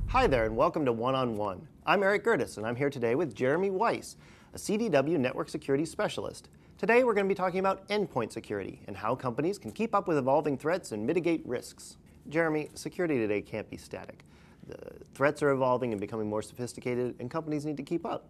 Hi there, and welcome to One-on-One. I'm Eric Gertis, and I'm here today with Jeremy Weiss, a CDW network security specialist. Today we're going to be talking about endpoint security and how companies can keep up with evolving threats and mitigate risks. Jeremy, security today can't be static. The threats are evolving and becoming more sophisticated, and companies need to keep up.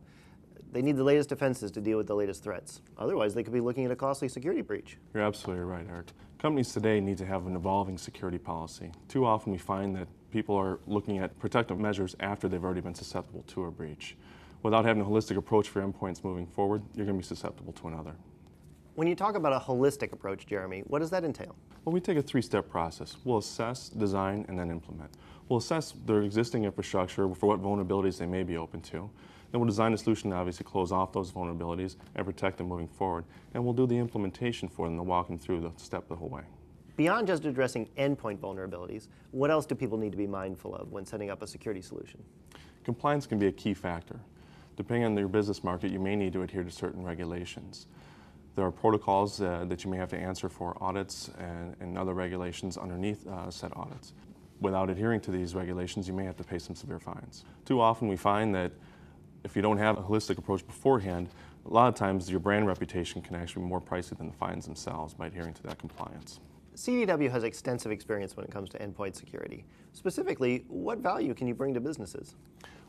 They need the latest defenses to deal with the latest threats. Otherwise, they could be looking at a costly security breach. You're absolutely right, Eric. Companies today need to have an evolving security policy. Too often we find that people are looking at protective measures after they've already been susceptible to a breach. Without having a holistic approach for endpoints moving forward, you're going to be susceptible to another. When you talk about a holistic approach, Jeremy, what does that entail? Well, we take a three-step process. We'll assess, design, and then implement. We'll assess their existing infrastructure for what vulnerabilities they may be open to. Then we'll design a solution to obviously close off those vulnerabilities and protect them moving forward. And we'll do the implementation for them to walk them through the step the whole way. Beyond just addressing endpoint vulnerabilities, what else do people need to be mindful of when setting up a security solution? Compliance can be a key factor. Depending on your business market, you may need to adhere to certain regulations. There are protocols that you may have to answer for audits and other regulations underneath said audits. Without adhering to these regulations, you may have to pay some severe fines. Too often we find that if you don't have a holistic approach beforehand, a lot of times your brand reputation can actually be more pricey than the fines themselves by adhering to that compliance. CDW has extensive experience when it comes to endpoint security. Specifically, what value can you bring to businesses?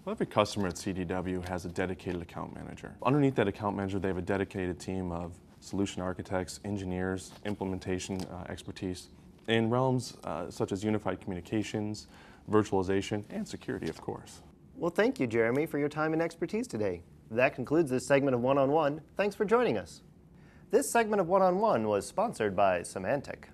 Well, every customer at CDW has a dedicated account manager. Underneath that account manager, they have a dedicated team of solution architects, engineers, implementation expertise in realms such as unified communications, virtualization, and security, of course. Well, thank you, Jeremy, for your time and expertise today. That concludes this segment of One-on-One. Thanks for joining us. This segment of One-on-One was sponsored by Symantec.